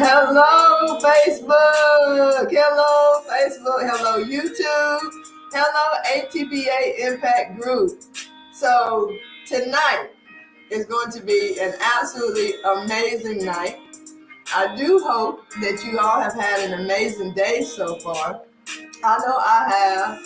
Hello, Facebook. Hello, Facebook. Hello, YouTube. Hello, ATBA Impact Group. So, tonight is going to be an absolutely amazing night. I do hope that you all have had an amazing day so far. I know I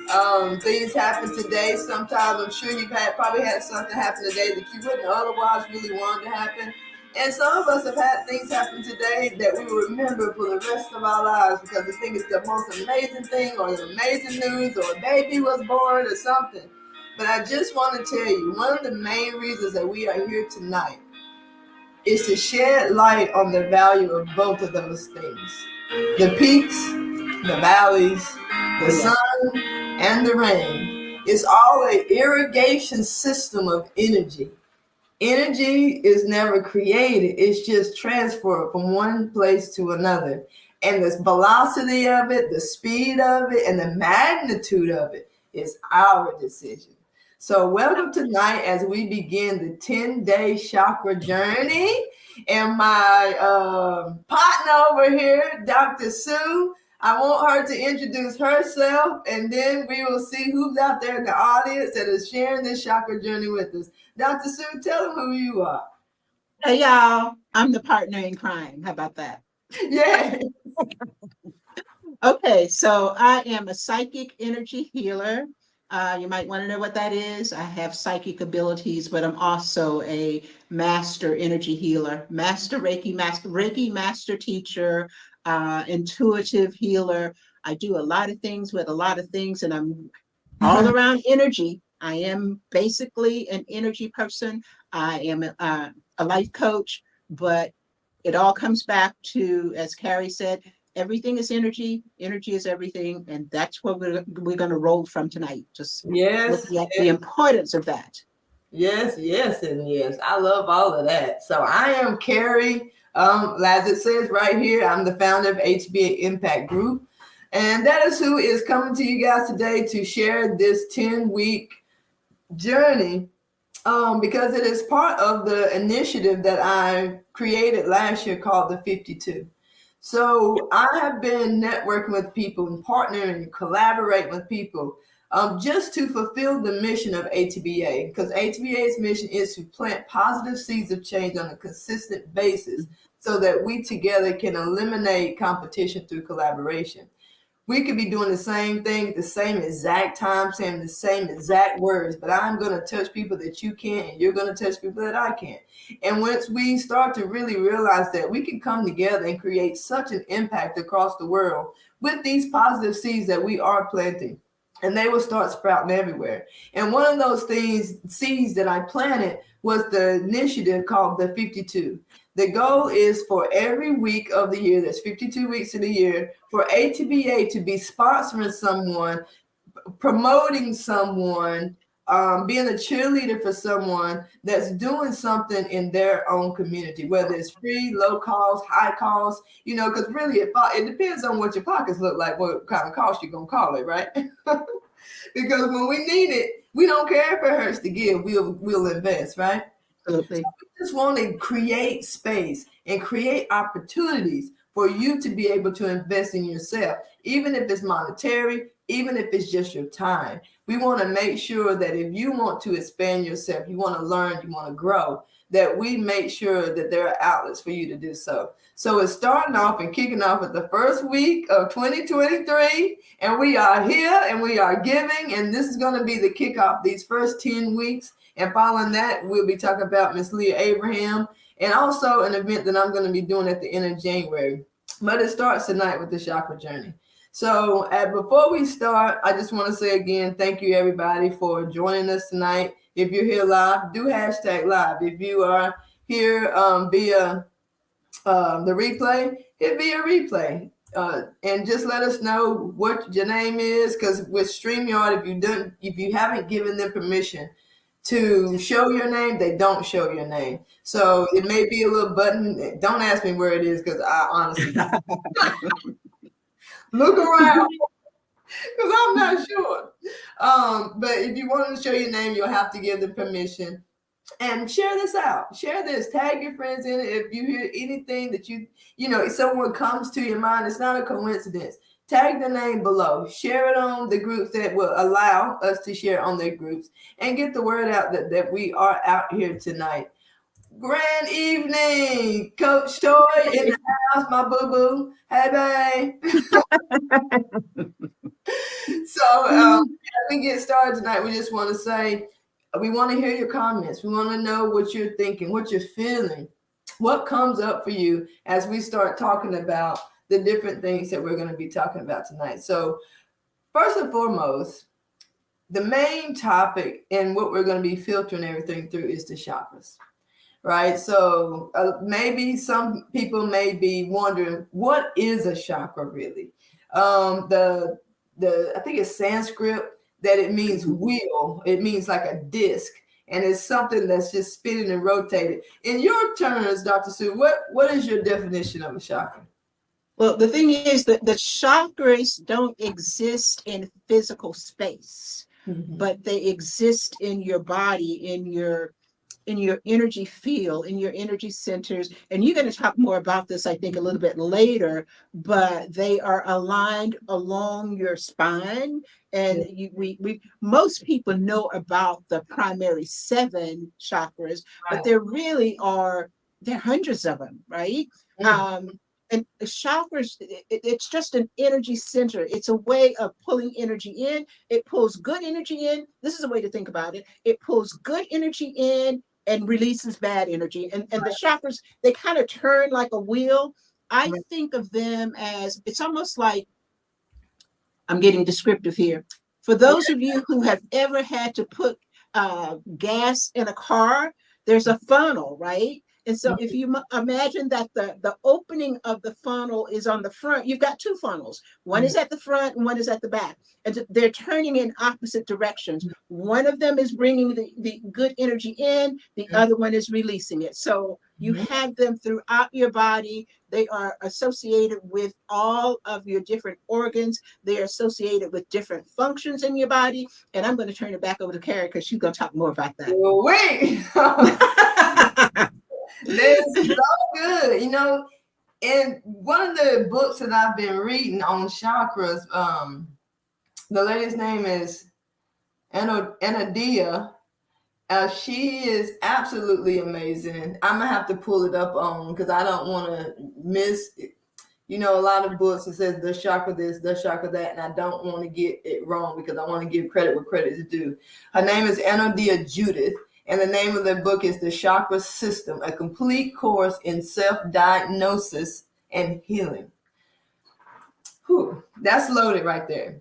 have. Things happen today. Sometimes I'm sure you've probably had something happen today that you wouldn't otherwise really want to happen. And some of us have had things happen today that we will remember for the rest of our lives because we think it's the most amazing thing or the amazing news or a baby was born or something. But I just want to tell you, one of the main reasons that we are here tonight is to shed light on the value of both of those things. The peaks, the valleys, the sun, and the rain. It's all an irrigation system of energy. Energy is never created, it's just transferred from one place to another. And the velocity of it, the speed of it, and the magnitude of it is our decision. So, welcome tonight as we begin the 10-day chakra journey. And my partner over here, Dr. Sue, I want her to introduce herself, and then we will see who's out there in the audience that is sharing this chakra journey with us. Dr. Sue, tell them who you are. Hey, y'all. I'm the partner in crime. How about that? Yeah. Okay, so I am a psychic energy healer. You might want to know what that is. I have psychic abilities, but I'm also a master energy healer, master Reiki master teacher, intuitive healer. I do a lot of things with a lot of things, and I'm all around energy. I am basically an energy person. I am a life coach, but it all comes back to, as Carrie said, everything is energy. Energy is everything, and that's what we're going to roll from tonight. Just looking at the importance of that. Yes, and yes. I love all of that. So I am Carrie. As it says right here, I'm the founder of HBA Impact Group. And that is who is coming to you guys today to share this 10-week journey because it is part of the initiative that I created last year called the 52. So I have been networking with people and partnering and collaborating with people just to fulfill the mission of ATBA, because ATBA's mission is to plant positive seeds of change on a consistent basis so that we together can eliminate competition through collaboration. We could be doing the same thing at the same exact time, saying the same exact words, but I'm going to touch people that you can't, and you're going to touch people that I can't. And once we start to really realize that we can come together and create such an impact across the world with these positive seeds that we are planting, and they will start sprouting everywhere. And one of those seeds that I planted was the initiative called the 52. The goal is for every week of the year, there's 52 weeks in the year, for ATBA to be sponsoring someone, promoting someone, being a cheerleader for someone that's doing something in their own community, whether it's free, low cost, high cost, because really it depends on what your pockets look like, what kind of cost you're going to call it, right? Because when we need it, we don't care if it hurts to give, we'll invest, right? Absolutely. So we just want to create space and create opportunities for you to be able to invest in yourself, even if it's monetary, even if it's just your time. We want to make sure that if you want to expand yourself, you want to learn, you want to grow, that we make sure that there are outlets for you to do so. So it's starting off and kicking off at the first week of 2023, and we are here and we are giving, and this is going to be the kickoff these first 10 weeks. And following that, we'll be talking about Miss Leah Abraham and also an event that I'm going to be doing at the end of January. But it starts tonight with the chakra journey. So before we start, I just want to say again, thank you everybody for joining us tonight. If you're here live, do hashtag live. If you are here via the replay, hit via replay. And just let us know what your name is, because with StreamYard, if you haven't given them permission to show your name, they don't show your name. So it may be a little button. Don't ask me where it is, because I honestly look around, because I'm not sure. But if you want to show your name, you'll have to give them permission. And share this out. Share this. Tag your friends in it. If you hear anything that if someone comes to your mind, it's not a coincidence. Tag the name below. Share it on the groups that will allow us to share on their groups and get the word out that we are out here tonight. Grand evening, Coach Toy in the house, my boo-boo. Hey, babe. So as we get started tonight, we just want to say, we want to hear your comments. We want to know what you're thinking, what you're feeling, what comes up for you as we start talking about the different things that we're going to be talking about tonight. So first and foremost, the main topic and what we're going to be filtering everything through is the chakras, right? So maybe some people may be wondering, what is a chakra really? I think it's Sanskrit, that it means wheel. It means like a disc, and it's something that's just spinning and rotating. In your terms, Dr. Sue, what is your definition of a chakra? Well, the thing is that the chakras don't exist in physical space, but they exist in your body, in your energy field, in your energy centers. And you're going to talk more about this, I think, a little bit later, but they are aligned along your spine. And most people know about the primary 7 chakras, but there are hundreds of them, right? And the chakras, it's just an energy center. It's a way of pulling energy in. It pulls good energy in. This is a way to think about it. It pulls good energy in and releases bad energy. And the chakras, they kind of turn like a wheel. I think of them as, it's almost like, I'm getting descriptive here. For those of you who have ever had to put gas in a car, there's a funnel, right? And so if you imagine that the opening of the funnel is on the front, you've got 2 funnels. One is at the front and one is at the back. And they're turning in opposite directions. One of them is bringing the good energy in, the other one is releasing it. So you have them throughout your body. They are associated with all of your different organs. They are associated with different functions in your body. And I'm going to turn it back over to Carrie because she's going to talk more about that. Well, wait. This is so good. And one of the books that I've been reading on chakras, the lady's name is Anadia. She is absolutely amazing. I'm gonna have to pull it up on, because I don't want to miss it. A lot of books that says the chakra this, the chakra that, and I don't want to get it wrong because I want to give credit where credit is due. Her name is Anadia Judith. And the name of the book is The Chakra System, a complete course in self-diagnosis and healing. Whew, that's loaded right there.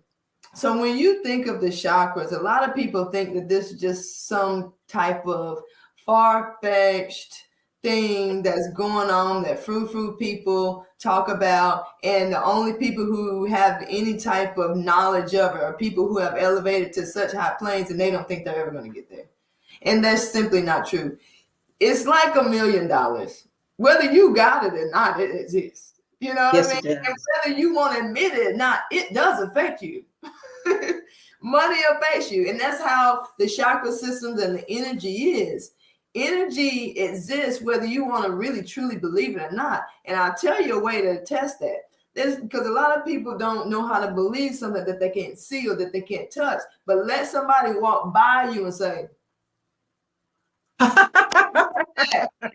So when you think of the chakras, a lot of people think that this is just some type of far-fetched thing that's going on that frou-frou people talk about, and the only people who have any type of knowledge of it are people who have elevated to such high planes, and they don't think they're ever going to get there. And that's simply not true. It's like $1 million. Whether you got it or not, it exists. You know what I mean? And whether you want to admit it or not, it does affect you. Money affects you. And that's how the chakra systems and the energy is. Energy exists whether you want to really truly believe it or not. And I'll tell you a way to test that. Because a lot of people don't know how to believe something that they can't see or that they can't touch. But let somebody walk by you and say,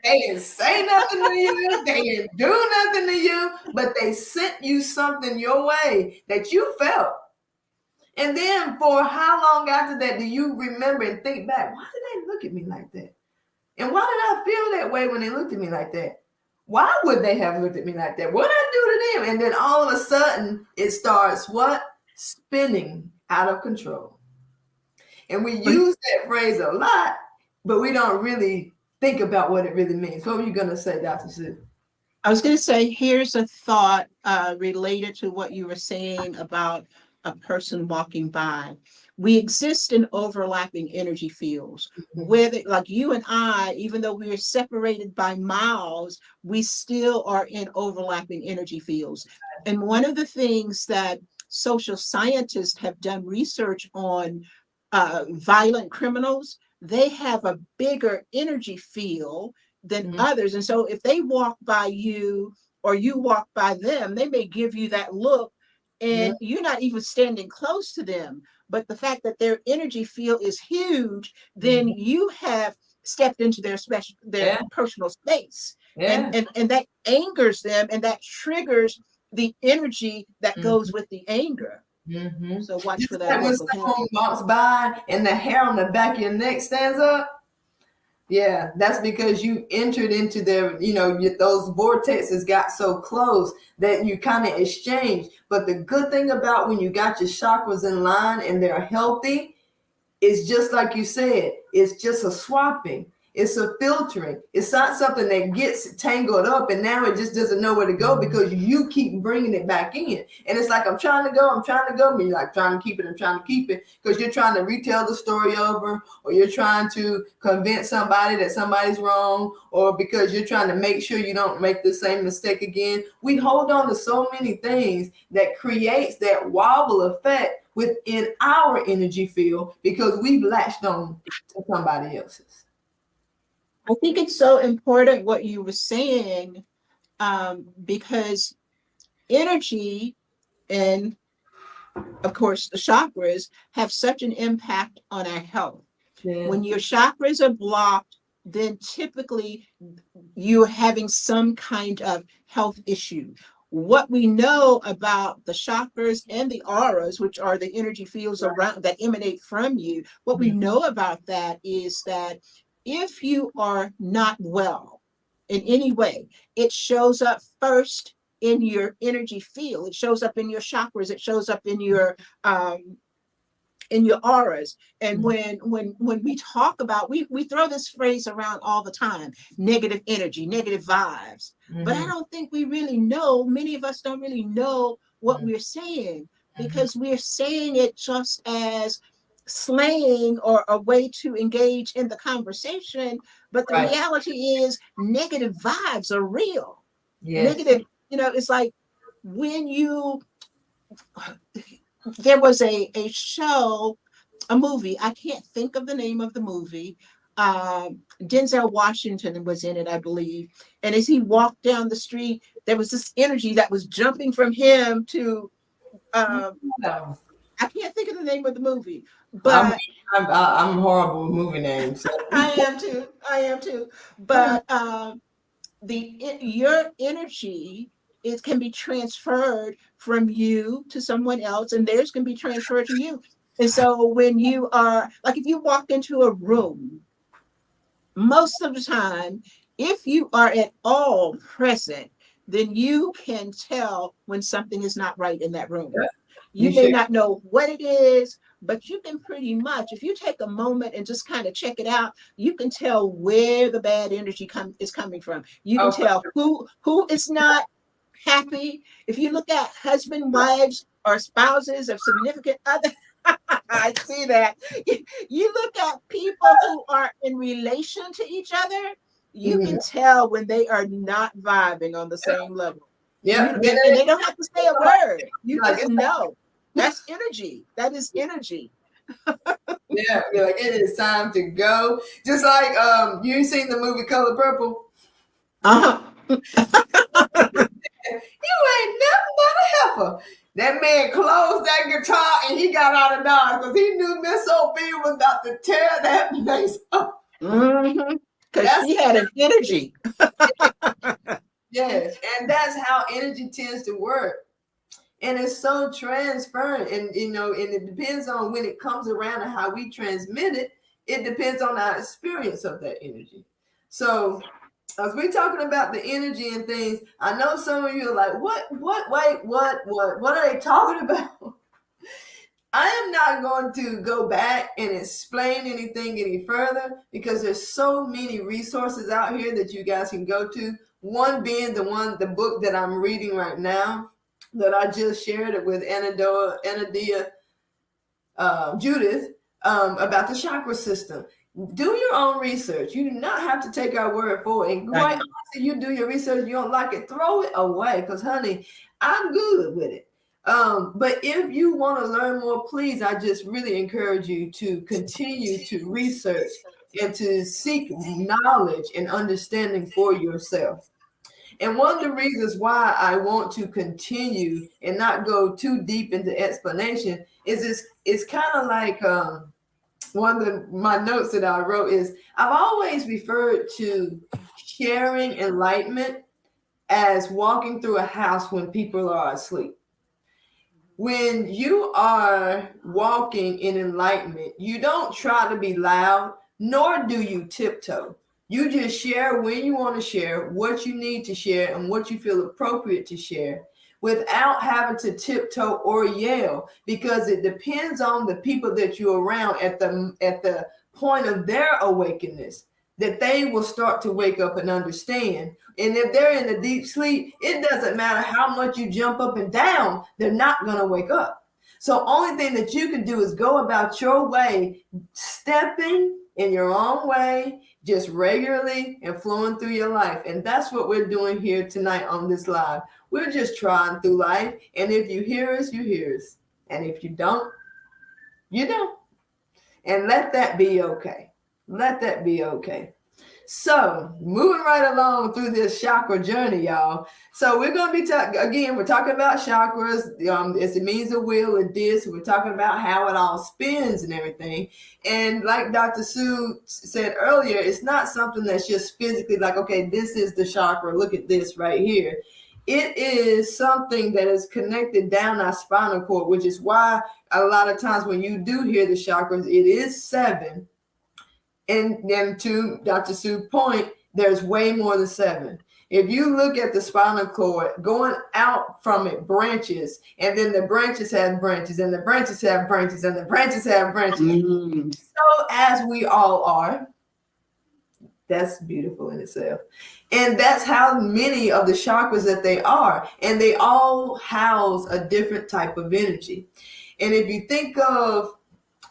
they didn't say nothing to you, they didn't do nothing to you, but they sent you something your way that you felt. And then for how long after that do you remember and think back, why did they look at me like that? And why did I feel that way when they looked at me like that? Why would they have looked at me like that? What did I do to them? And then all of a sudden it starts what? Spinning out of control. And we use that phrase a lot, but we don't really think about what it really means. What were you going to say, Dr. Sue? I was going to say, here's a thought related to what you were saying about a person walking by. We exist in overlapping energy fields. Whether, like you and I, even though we are separated by miles, we still are in overlapping energy fields. And one of the things that social scientists have done research on, violent criminals, they have a bigger energy field than Mhm. others. And so if they walk by you or you walk by them, they may give you that look Mhm. and you're not even standing close to them. But the fact that their energy field is huge, then Mhm. you have stepped into their Yeah, personal space. And, yeah. and and that angers them and that triggers the energy that goes Mhm. with the anger. Mhm. So watch for Just that like when look, okay? someone walks by and the hair on the back of your neck stands up. Yeah, that's because you entered into their, those vortexes got so close that you kind of exchange. But the good thing about when you got your chakras in line and they're healthy, it's just like you said, it's just a swapping. It's a filtering. It's not something that gets tangled up and now it just doesn't know where to go because you keep bringing it back in. And it's like, I'm trying to go. But you're like trying to keep it. I'm trying to keep it because you're trying to retell the story over, or you're trying to convince somebody that somebody's wrong, or because you're trying to make sure you don't make the same mistake again. We hold on to so many things that creates that wobble effect within our energy field because we've latched on to somebody else's. I think it's so important what you were saying, because energy and, of course, the chakras have such an impact on our health. Yeah. When your chakras are blocked, then typically you're having some kind of health issue. What we know about the chakras and the auras, which are the energy fields around that emanate from you, what we Mhm. know about that is that if you are not well in any way, it shows up first in your energy field. It shows up in your chakras. It shows up um, in your auras. And Mhm. when we talk about, we throw this phrase around all the time: negative energy, negative vibes. But I Mhm. don't think we really know, many of us don't really know what we're saying, Mhm. because we're saying it just as slang or a way to engage in the conversation. But the Right. reality is negative vibes are real. Yes. Negative, it's like when you there was a show, a movie. I can't think of the name of the movie. Denzel Washington was in it, I believe. And as he walked down the street, there was this energy that was jumping from him to. Um, No. I can't think of the name of the movie, I'm but I'm horrible with movie names. So. I am too. I am too. But your energy, it can be transferred from you to someone else, and theirs can be transferred to you. And so when you are like, if you walk into a room, most of the time, if you are at all present, then you can tell when something is not right in that room. Yeah, You you may sure? not know what it is, but you can pretty much, if you take a moment and just kind of check it out, you can tell where the bad energy is coming from. You can Oh, for tell who is not happy. If you look at husband, wives, or spouses of significant other, I see that. You look at people who are in relation to each other, you sure. can tell when they are not vibing on the same level. Yeah. And they don't have to say a word. You Like just it's know. That's energy. That is energy. yeah, be like it is time to go. Just like you seen the movie Color Purple. Uh-huh. You ain't nothing but a heifer. That man closed that guitar and he got out of Dodge because he knew Miss Sophia was about to tear that place up. Mm-hmm. Because That's she had an energy. yes, and that's how energy tends to work. And it's so transparent, and and it depends on when it comes around and how we transmit it. It depends on our experience of that energy. So as we're talking about the energy and things, I know some of you are like, wait, what are they talking about? I am not going to go back and explain anything any further because there's so many resources out here that you guys can go to. One being the book that I'm reading right now that I just shared it with Anadia Judith about the chakra system. Do your own research. You do not have to take our word for it. And quite Right. honestly, you do your research, you don't like it, throw it away. Because honey, I'm good with it. But if you want to learn more, please, I just really encourage you to continue to research and to seek knowledge and understanding for yourself. And one of the reasons why I want to continue and not go too deep into explanation is it's kind of like one of my notes that I wrote is I've always referred to sharing enlightenment as walking through a house when people are asleep. When you are walking in enlightenment, you don't try to be loud, nor do you tiptoe. You just share when you want to share, what you need to share, and what you feel appropriate to share without having to tiptoe or yell, because it depends on the people that you're around at the point of their awakeness that they will start to wake up and understand. And if they're in a deep sleep, it doesn't matter how much you jump up and down, they're not going to wake up. So only thing that you can do is go about your way, stepping in your own way, just regularly and flowing through your life. And that's what we're doing here tonight on this live. We're just trying through life. And if you hear us, you hear us. And if you don't, you don't. And let that be okay. Let that be okay. So moving right along through this chakra journey, y'all. So we're going to be again, we're talking about chakras. It means a wheel, a disc. We're talking about how it all spins and everything. And like Dr. Sue said earlier, it's not something that's just physically like, okay, this is the chakra. Look at this right here. It is something that is connected down our spinal cord, which is why a lot of times when you do hear the chakras, it is 7. And then to Dr. Sue's point, there's way more than 7. If you look at the spinal cord, going out from it branches, and then the branches have branches, and the branches have branches, and the branches have branches. Mm-hmm. So as we all are, that's beautiful in itself. And that's how many of the chakras that they are. And they all house a different type of energy. And if you think of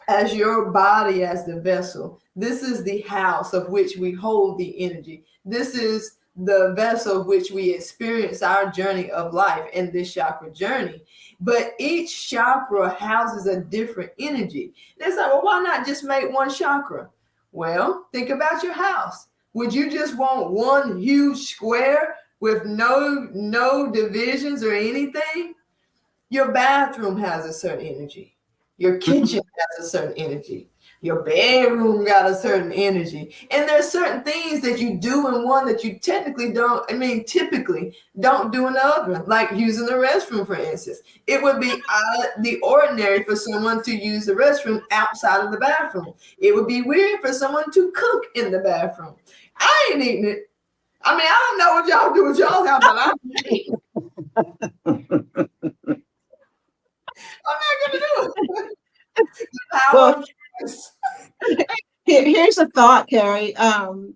as your body as the vessel, this is the house of which we hold the energy. This is the vessel of which we experience our journey of life in this chakra journey. But each chakra houses a different energy. And it's like, well, why not just make one chakra? Well, think about your house. Would you just want one huge square with no divisions or anything? Your bathroom has a certain energy. Your kitchen has a certain energy. Your bedroom got a certain energy. And there's certain things that you do in one that you typically don't do in the other, like using the restroom, for instance. It would be out of the ordinary for someone to use the restroom outside of the bathroom. It would be weird for someone to cook in the bathroom. I ain't eating it. I mean, I don't know what y'all do with y'all's house, but I'm not eating it. I'm not going to do it. Well, here's a thought, Carrie. And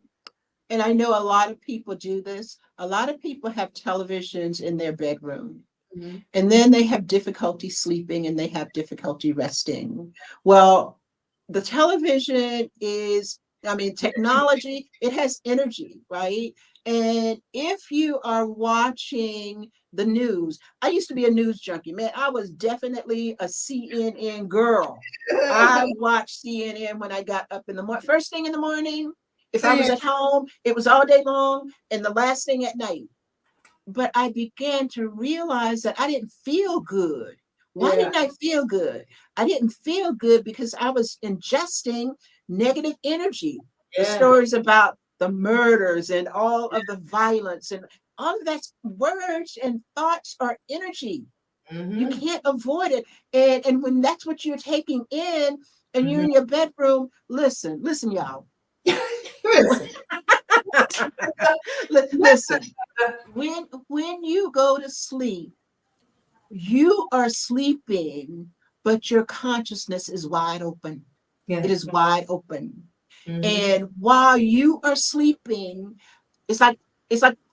I know a lot of people do this. A lot of people have televisions in their bedroom. Mm-hmm. And then they have difficulty sleeping and they have difficulty resting. Well, the television is, technology, it has energy, right? And if you are watching the news, I used to be a news junkie, man. I was definitely a CNN girl. I watched CNN when I got up in the morning, first thing in the morning. If I was at home, it was all day long, and the last thing at night. But I began to realize that I didn't feel good. Why didn't I feel good? I didn't feel good because I was ingesting negative energy. The stories about the murders and all of the violence and all of that's words and thoughts are energy. Mm-hmm. You can't avoid it. And when that's what you're taking in and you're in your bedroom, listen, y'all. Listen, when you go to sleep, you are sleeping, but your consciousness is wide open. Yeah. It is wide open. Mm-hmm. And while you are sleeping, it's like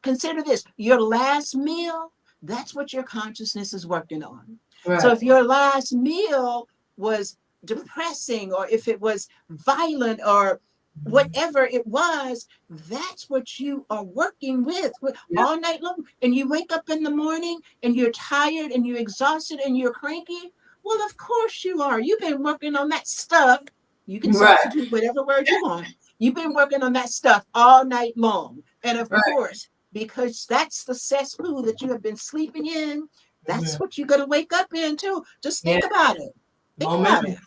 consider this, your last meal, that's what your consciousness is working on. Right. So if your last meal was depressing, or if it was violent or whatever it was, that's what you are working with Yeah. all night long. And you wake up in the morning and you're tired and you're exhausted and you're cranky. Well, of course you are. You've been working on that stuff. You can Right. substitute whatever word you want. You've been working on that stuff all night long. And of Right. course, because that's the cesspool that you have been sleeping in, that's Mhm. what you're going to wake up in too. Just Yeah. think about it. Think about Momentum. it.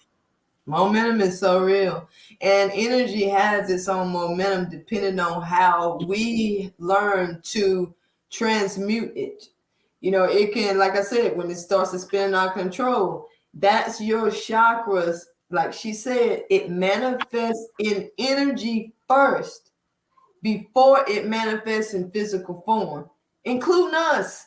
Momentum is so real. And energy has its own momentum depending on how we learn to transmute it. You know, it can, like I said, when it starts to spin out of control, that's your chakras. Like she said, it manifests in energy first before it manifests in physical form, including us.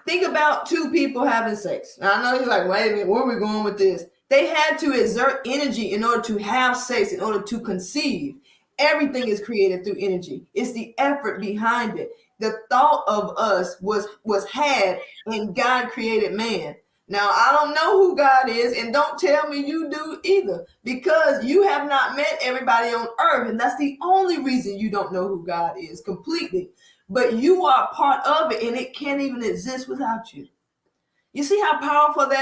Think about two people having sex. Now, I know you're like, wait a minute, where are we going with this? They had to exert energy in order to have sex, in order to conceive. Everything is created through energy. It's the effort behind it. The thought of us was had when God created man. Now, I don't know who God is, and don't tell me you do either, because you have not met everybody on earth, and that's the only reason you don't know who God is completely. But you are part of it, and it can't even exist without you. You see how powerful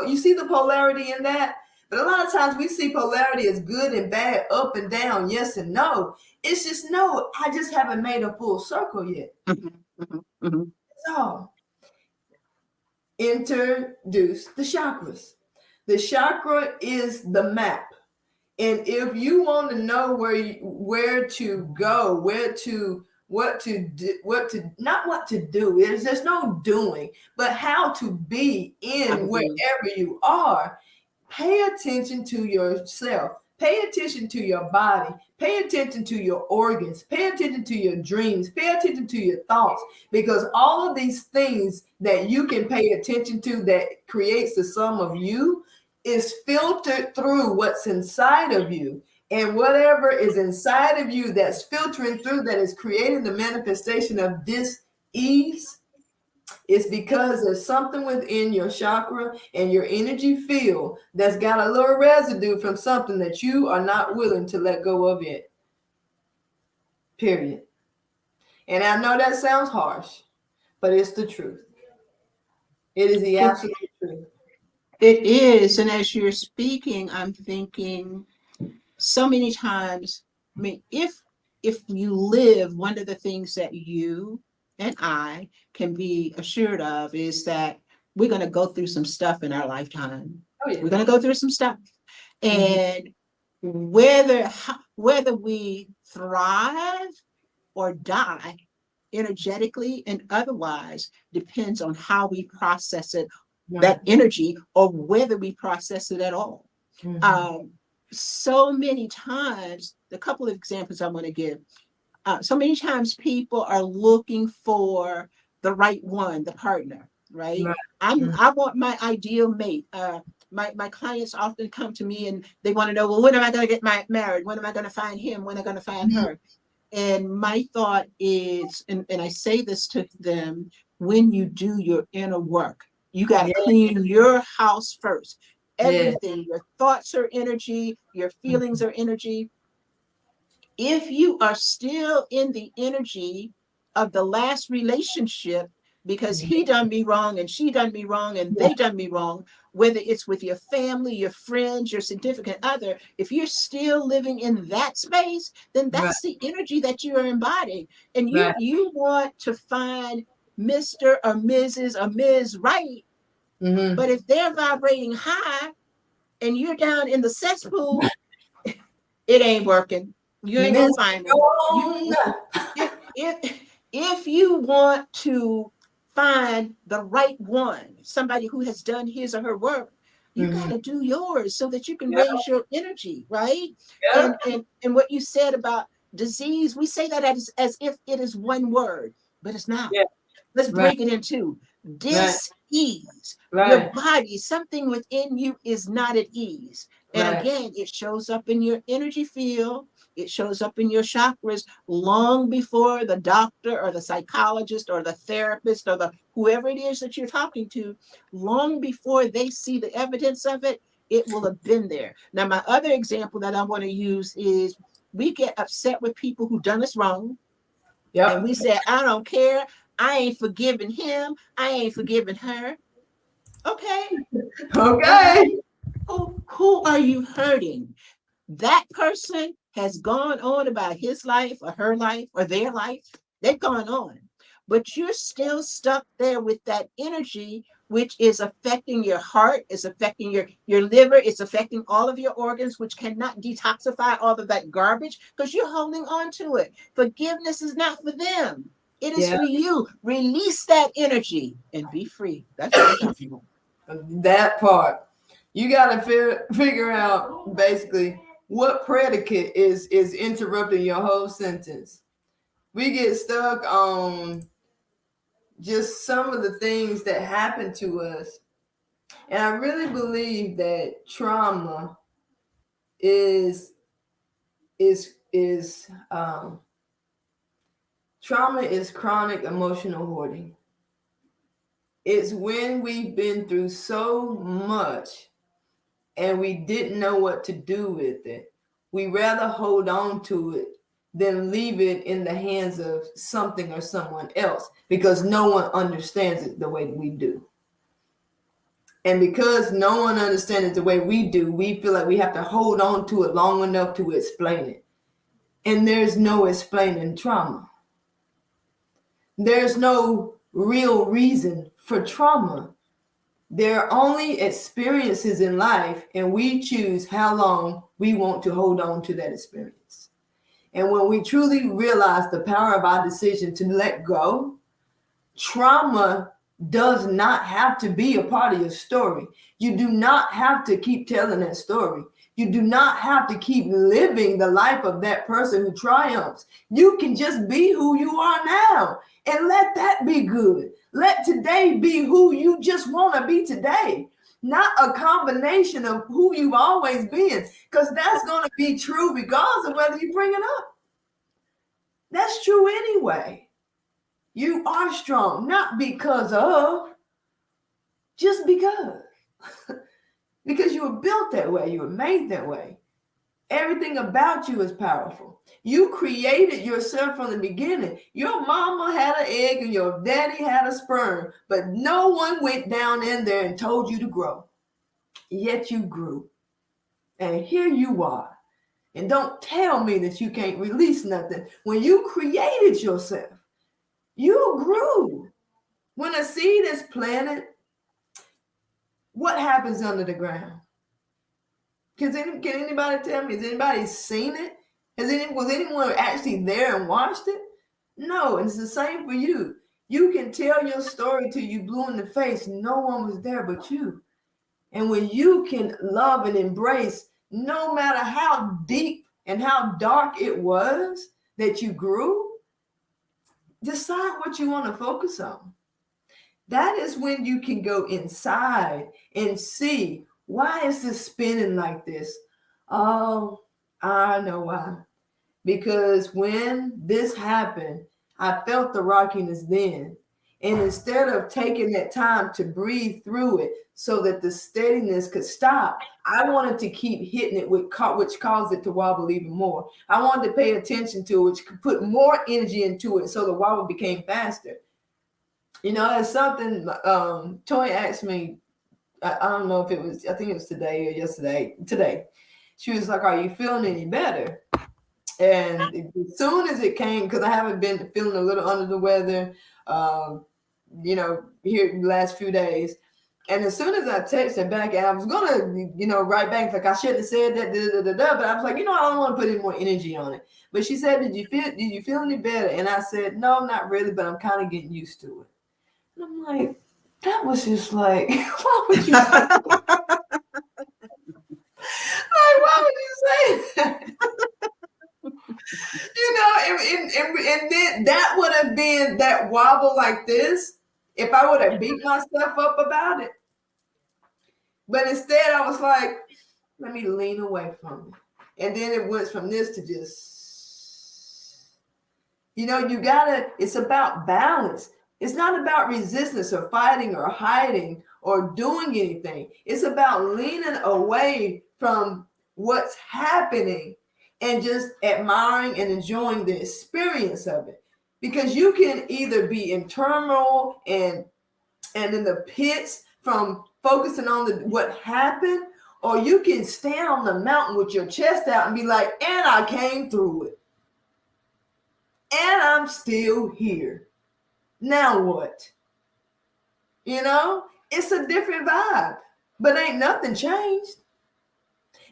you see the polarity in that? But a lot of times we see polarity as good and bad, up and down, yes and no. It's just no, I just haven't made a full circle yet. So introduce the chakras. The chakra is the map. And if you want to know where to go, what to do, not what to do. There's no doing, but how to be in wherever you are. Pay attention to yourself. Pay attention to your body. Pay attention to your organs. Pay attention to your dreams. Pay attention to your thoughts, because all of these things that you can pay attention to that creates the sum of you is filtered through what's inside of you. And whatever is inside of you that's filtering through, that is creating the manifestation of dis-ease, it's because there's something within your chakra and your energy field that's got a little residue from something that you are not willing to let go of yet. Period. And I know that sounds harsh, but it's the truth. It is the absolute truth. It is. And as you're speaking, I'm thinking so many times, I mean, if you live, one of the things that you and I can be assured of is that we're going to go through some stuff in our lifetime. Oh, yeah. We're going to go through some stuff. And whether we thrive or die energetically and otherwise depends on how we process it, that energy, or whether we process it at all. So many times, the couple of examples I want to give, so many times people are looking for the right one, the partner, right? I want my ideal mate. My clients often come to me and they want to know, well, when am I going to get married? When am I going to find him? When am I going to find her? And my thought is, and I say this to them, when you do your inner work, you got to clean your house first. Everything, your thoughts are energy, your feelings are energy. If you are still in the energy of the last relationship, because he done me wrong and she done me wrong and they done me wrong, whether it's with your family, your friends, your significant other, if you're still living in that space, then that's the energy that you are embodying. And you want to find Mr. or Mrs. or Ms. Right. But if they're vibrating high and you're down in the cesspool, it ain't working. You ain't gonna find them. If you want to find the right one, somebody who has done his or her work, you got to do yours so that you can raise your energy, right? And what you said about disease, we say that as if it is one word, but it's not. Let's break it into dis-ease. Your body, something within you is not at ease. And again, it shows up in your energy field. It shows up in your chakras long before the doctor or the psychologist or the therapist or the whoever it is that you're talking to, long before they see the evidence of it. it will have been there. Now, my other example that I want to use is we get upset with people who done us wrong. And Yep. we say, I don't care. I ain't forgiving him. I ain't forgiving her. Okay. Okay. Who are you hurting? That person has gone on about his life or her life or their life. They've gone on, but you're still stuck there with that energy, which is affecting your heart, is affecting your liver, it's affecting all of your organs, which cannot detoxify all of that garbage because you're holding on to it. Forgiveness is not for them. It is Yeah. for you. Release that energy and be free. That's what I'm talking about. That part. You got to figure out basically what predicate is interrupting your whole sentence. We get stuck on just some of the things that happen to us. And I really believe that is is trauma is chronic emotional hoarding. It's when we've been through so much and we didn't know what to do with it. We rather hold on to it than leave it in the hands of something or someone else because no one understands it the way we do. And because no one understands it the way we do, we feel like we have to hold on to it long enough to explain it. And there's no explaining trauma. There's no real reason for trauma. There are only experiences in life, and we choose how long we want to hold on to that experience. And when we truly realize the power of our decision to let go, trauma does not have to be a part of your story. You do not have to keep telling that story. You do not have to keep living the life of that person who triumphs. You can just be who you are now and let that be good. Let today be who you just want to be today, not a combination of who you've always been, because that's going to be true regardless of whether you bring it up. That's true anyway. You are strong, not because of, just because. Because you were built that way, you were made that way. Everything about you is powerful. You created yourself from the beginning. Your mama had an egg and your daddy had a sperm, but no one went down in there and told you to grow. Yet you grew. And here you are. And don't tell me that you can't release nothing. When you created yourself, you grew. When a seed is planted, what happens under the ground? Can anybody tell me? Has anybody seen it? Was anyone actually there and watched it? No, and it's the same for you. You can tell your story till you blue in the face. No one was there but you. And when you can love and embrace, no matter how deep and how dark it was that you grew, decide what you want to focus on. That is when you can go inside and see, why is this spinning like this? Oh, I know why. Because when this happened, I felt the rockiness then. And instead of taking that time to breathe through it so that the steadiness could stop, I wanted to keep hitting it, which caused it to wobble even more. I wanted to pay attention to it, which could put more energy into it so the wobble became faster. You know, it's something Toy asked me, I don't know if it was, I think it was today or yesterday, today. She was like, are you feeling any better? And as soon as it came, because I haven't been feeling a little under the weather, here the last few days. And as soon as I texted back, and I was going to, write back, like I shouldn't have said that, but I was like, I don't want to put any more energy on it. But she said, did you feel any better? And I said, no, not really, but I'm kind of getting used to it. And I'm like, that was just like, why would you say that? Like, why would you say that? And then that would have been that wobble like this if I would have beat myself up about it. But instead, I was like, let me lean away from it. And then it went from this to just, it's about balance. It's not about resistance or fighting or hiding or doing anything. It's about leaning away from what's happening and just admiring and enjoying the experience of it. Because you can either be in turmoil and in the pits from focusing on what happened, or you can stand on the mountain with your chest out and be like, and I came through it. And I'm still here. Now what? You know, it's a different vibe, but ain't nothing changed.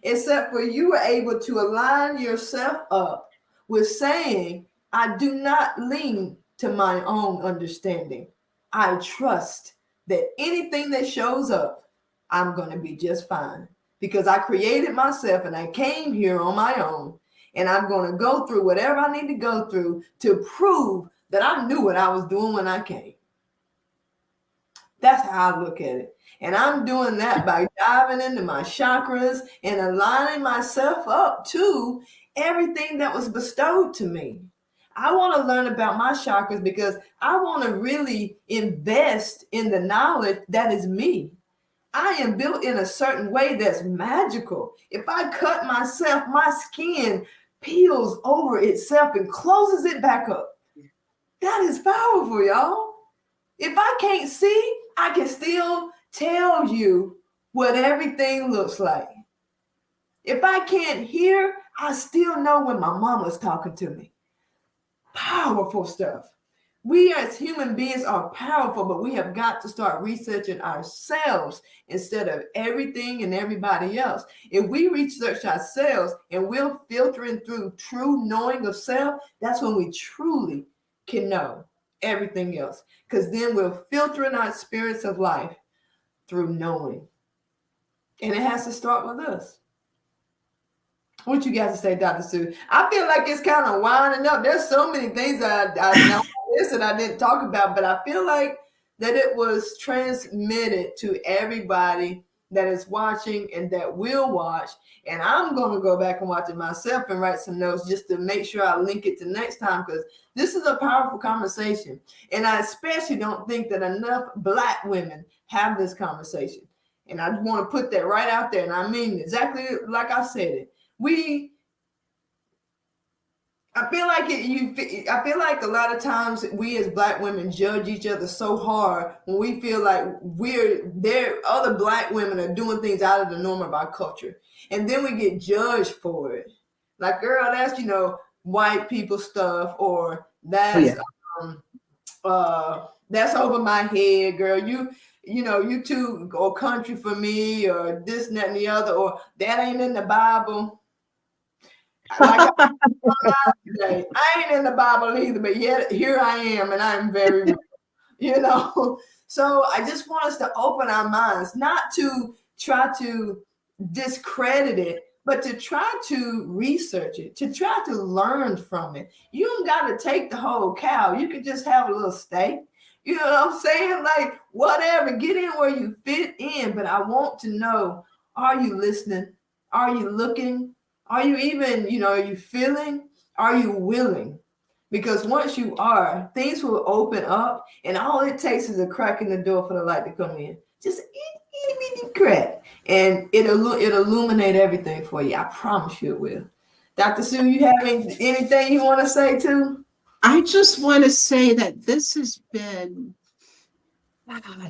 Except for you were able to align yourself up with saying, I do not lean to my own understanding. I trust that anything that shows up, I'm going to be just fine because I created myself and I came here on my own, and I'm going to go through whatever I need to go through to prove that I knew what I was doing when I came. That's how I look at it. And I'm doing that by diving into my chakras and aligning myself up to everything that was bestowed to me. I want to learn about my chakras because I want to really invest in the knowledge that is me. I am built in a certain way that's magical. If I cut myself, my skin peels over itself and closes it back up. That is powerful, y'all. If I can't see, I can still tell you what everything looks like. If I can't hear, I still know when my mama's talking to me. Powerful stuff. We as human beings are powerful, but we have got to start researching ourselves instead of everything and everybody else. If we research ourselves and we're filtering through true knowing of self, that's when we truly can know everything else, because then we're filtering our experience of life through knowing. And it has to start with us. What you guys to say, Dr. Sue? I feel like it's kind of winding up. There's so many things I know this and I didn't talk about, but I feel like that it was transmitted to everybody that is watching and that will watch. And I'm going to go back and watch it myself and write some notes just to make sure I link it to next time, because this is a powerful conversation. And I especially don't think that enough Black women have this conversation. And I want to put that right out there. And I mean exactly like I said it. I feel like a lot of times we as Black women judge each other so hard when we feel like other Black women are doing things out of the norm of our culture. And then we get judged for it. Like, girl, that's, white people stuff, or that's, that's over my head, girl. You too or country for me, or this, and that, and the other, or that ain't in the Bible. Like I ain't in the Bible either, but yet here I am, and I'm very real, So I just want us to open our minds, not to try to discredit it, but to try to research it, to try to learn from it. You don't got to take the whole cow. You could just have a little steak. You know what I'm saying? Like, whatever, get in where you fit in. But I want to know, are you listening? Are you looking? Are you even, are you feeling? Are you willing? Because once you are, things will open up, and all it takes is a crack in the door for the light to come in. Just itty bitty crack, and it'll illuminate everything for you. I promise you it will. Dr. Sue, you have anything you want to say too? I just want to say that this has been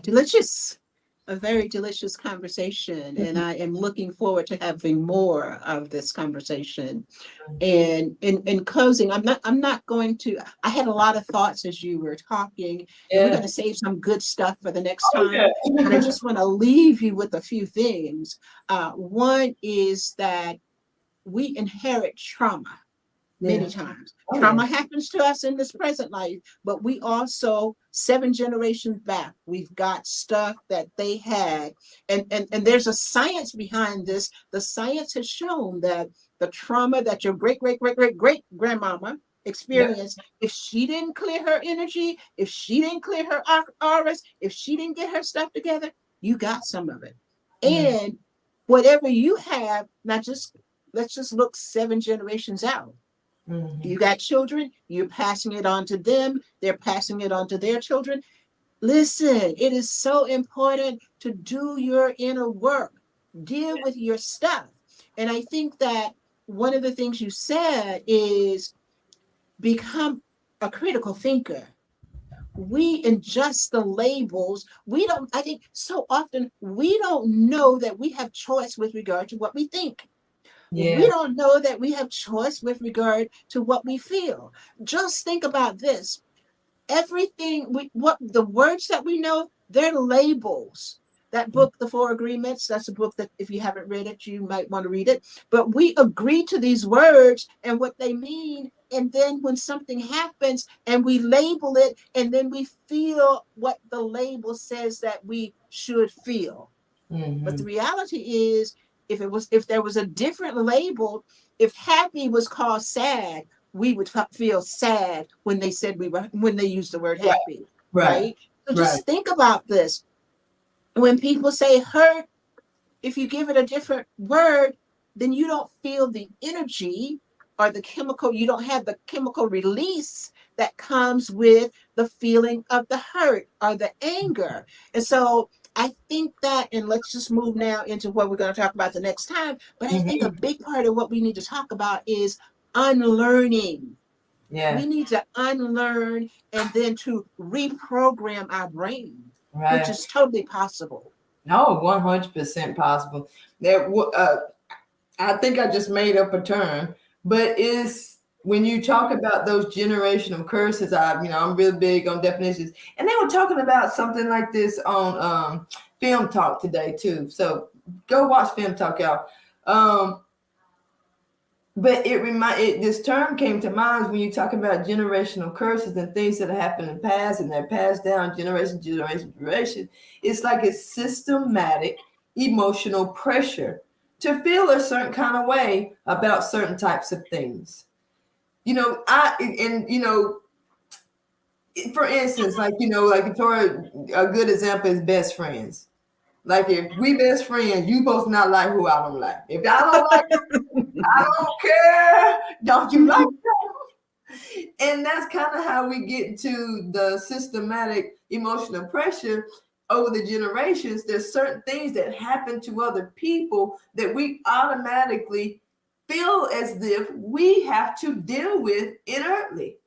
delicious. A very delicious conversation, and I am looking forward to having more of this conversation. And in closing, I'm not going to. I had a lot of thoughts as you were talking. And we're going to save some good stuff for the next time. Okay. And I just want to leave you with a few things. One is that we inherit trauma. Many times. Trauma happens to us in this present life, but we also, 7 generations back, we've got stuff that they had. And there's a science behind this. The science has shown that the trauma that your great grandmama experienced, if she didn't clear her energy, if she didn't clear her auras, if she didn't get her stuff together, you got some of it. And whatever you have, let's just look 7 generations out. Mhm. You got children, you're passing it on to them, they're passing it on to their children. Listen, it is so important to do your inner work, deal with your stuff. And I think that one of the things you said is become a critical thinker. We ingest the labels. I think so often we don't know that we have choice with regard to what we think. We Yeah. don't know that we have choice with regard to what we feel. Just think about this. Everything what the words that we know, they're labels. That book, The Four Agreements, that's a book that if you haven't read it, you might want to read it. But we agree to these words and what they mean. And then when something happens and we label it, and then we feel what the label says that we should feel. But the Mhm. reality is, if there was a different label, if happy was called sad, we would feel sad when they said when they used the word Right. happy, Right. right? So Right. just think about this. When people say hurt, if you give it a different word, then you don't feel the energy or the chemical, you don't have the chemical release that comes with the feeling of the hurt or the anger. And so I think that, and let's just move now into what we're going to talk about the next time. But I think a Mhm. big part of what we need to talk about is unlearning. Yeah. We need to unlearn and then to reprogram our brain, which Right. is totally possible. No, 100% possible. I think I just made up a term, but is when you talk about those generational curses, I'm real big on definitions, and they were talking about something like this on Film Talk today too. So go watch Film Talk, y'all. Um, but this term came to mind when you talk about generational curses and things that have happened in the past and they're passed down generation. It's like it's systematic emotional pressure to feel a certain kind of way about certain types of things. For instance, like for a good example is best friends. Like if we best friends, you both not like who I don't like. If I don't like I don't care. Don't you like that? And that's kind of how we get to the systematic emotional pressure over the generations. There's certain things that happen to other people that we automatically feel as if we have to deal with inertly.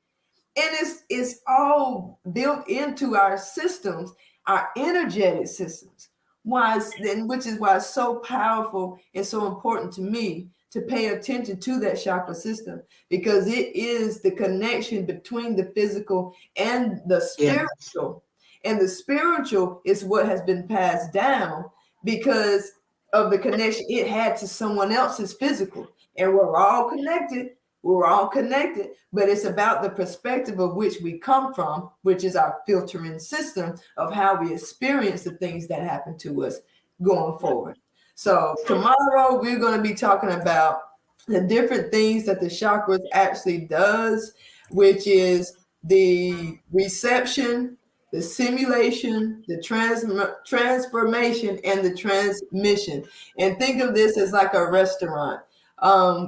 And it's all built into our systems, our energetic systems. Which is why it's so powerful and so important to me to pay attention to that chakra system, because it is the connection between the physical and the Yeah. spiritual. And the spiritual is what has been passed down because of the connection it had to someone else's physical. And we're all connected. We're all connected, but it's about the perspective of which we come from, which is our filtering system of how we experience the things that happen to us going forward. So tomorrow we're going to be talking about the different things that the chakras actually does, which is the reception, the simulation, the transformation, and the transmission. And think of this as like a restaurant.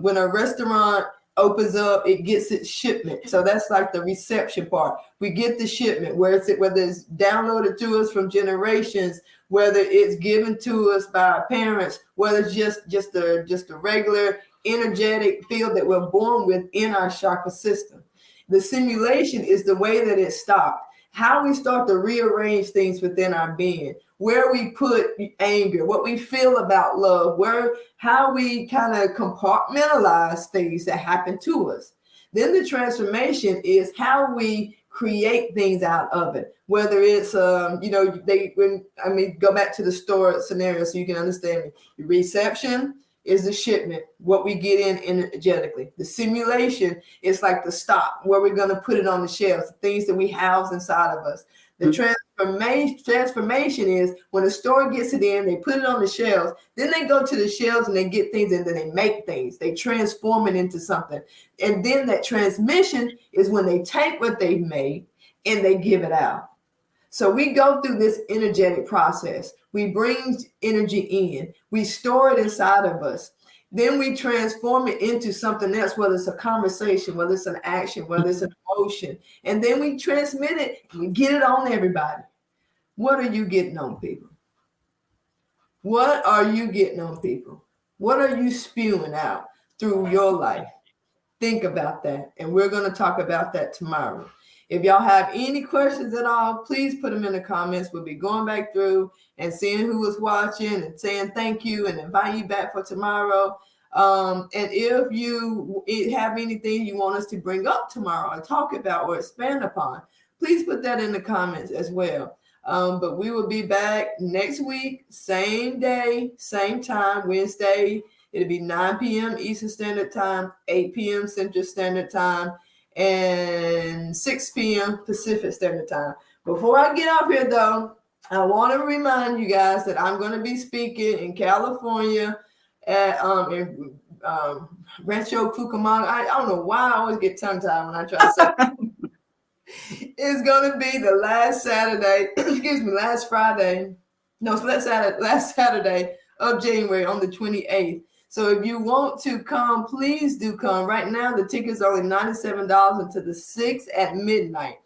When a restaurant opens up, it gets its shipment. So that's like the reception part. We get the shipment, whether it's downloaded to us from generations, whether it's given to us by our parents, whether it's just a regular energetic field that we're born with in our chakra system. The simulation is the way that it stopped. How we start to rearrange things within our being, where we put anger, what we feel about love, how we kind of compartmentalize things that happen to us. Then the transformation is how we create things out of it. Whether it's go back to the store scenario so you can understand me. The reception is the shipment, what we get in energetically. The simulation is like the stop, where we're going to put it on the shelves, the things that we house inside of us. The transformation is when the store gets it in, they put it on the shelves, then they go to the shelves and they get things and then they make things. They transform it into something. And then that transmission is when they take what they've made and they give it out. So we go through this energetic process. We bring energy in. We store it inside of us. Then we transform it into something else, whether it's a conversation, whether it's an action, whether it's an emotion. And then we transmit it, we get it on everybody. What are you getting on people? What are you getting on people? What are you spewing out through your life? Think about that. And we're going to talk about that tomorrow. If y'all have any questions at all, please put them in the comments. We'll be going back through and seeing who was watching and saying thank you and invite you back for tomorrow. And if you have anything you want us to bring up tomorrow or talk about or expand upon, please put that in the comments as well. But we will be back next week, same day, same time, Wednesday. It'll be 9 p.m. Eastern Standard Time, 8 p.m. Central Standard Time, and 6 p.m. Pacific Standard Time. Before I get off here, though, I want to remind you guys that I'm going to be speaking in California at in, Rancho Cucamonga. I don't know why I always get tongue-tied when I try to say it. It's going to be the last Saturday, last Saturday of January on the 28th. So if you want to come, please do come. Right now, the ticket's only $97 until the 6th at midnight.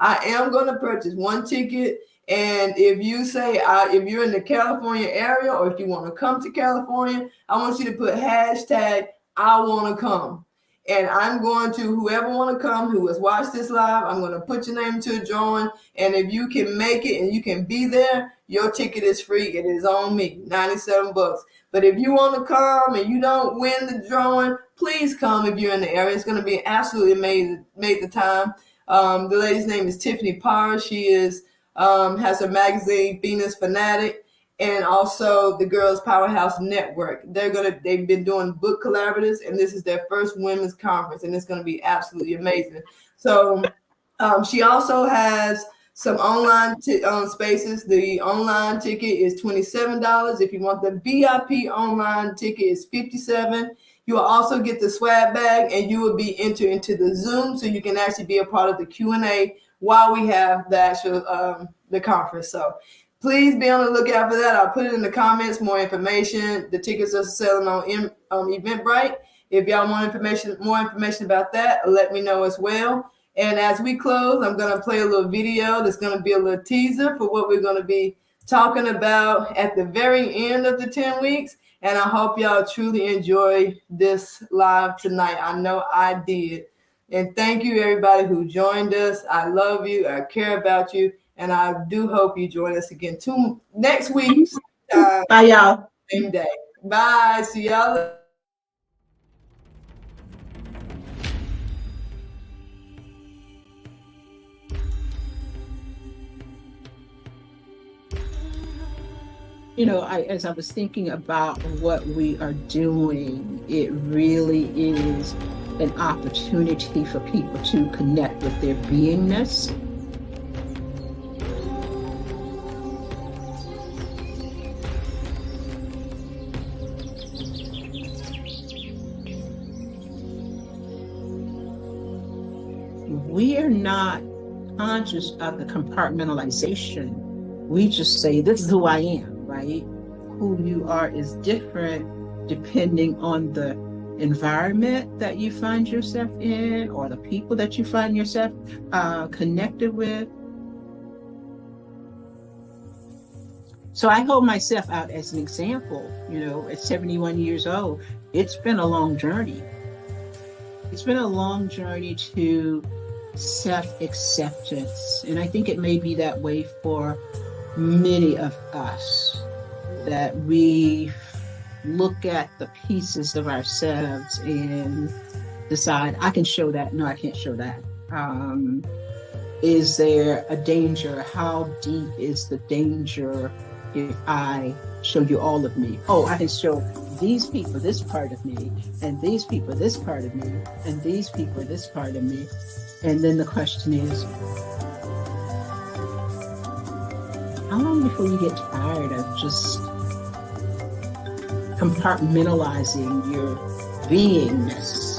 I am going to purchase one ticket. And if you say, if you're in the California area or if you want to come to California, I want you to put hashtag I want to come. And I'm going to, whoever want to come, who has watched this live, I'm going to put your name to a drawing. And if you can make it and you can be there, your ticket is free. It is on me, $97. But if you want to come and you don't win the drawing, please come if you're in the area. It's going to be absolutely amazing time. The lady's name is Tiffany Parr. She is has her magazine, Venus Fanatic, and also the Girls Powerhouse Network. They've been doing book collaboratives, and this is their first women's conference, and it's going to be absolutely amazing. So she also has some online spaces. The online ticket is $27. If you want the VIP online ticket, is $57. You will also get the swag bag, and you will be entered into the Zoom, so you can actually be a part of the Q&A while we have the actual the conference. So please be on the lookout for that. I'll put it in the comments, more information. The tickets are selling on Eventbrite. If y'all want more information about that, let me know as well. And as we close, I'm going to play a little video that's going to be a little teaser for what we're going to be talking about at the very end of the 10 weeks. And I hope y'all truly enjoy this live tonight. I know I did. And thank you, everybody who joined us. I love you. I care about you. And I do hope you join us again next week. Bye, y'all. Same day. Bye. See y'all. As I was thinking about what we are doing, it really is an opportunity for people to connect with their beingness. We are not conscious of the compartmentalization. We just say, this is who I am, right? Who you are is different depending on the environment that you find yourself in or the people that you find yourself connected with. So I hold myself out as an example. At 71 years old, it's been a long journey. It's been a long journey to self-acceptance. And I think it may be that way for many of us, that we look at the pieces of ourselves and decide, I can show that. No, I can't show that. Is there a danger? How deep is the danger if I show you all of me? Oh, I can show these people this part of me, and these people this part of me, and these people this part of me. And then the question is, how long before you get tired of just compartmentalizing your beingness?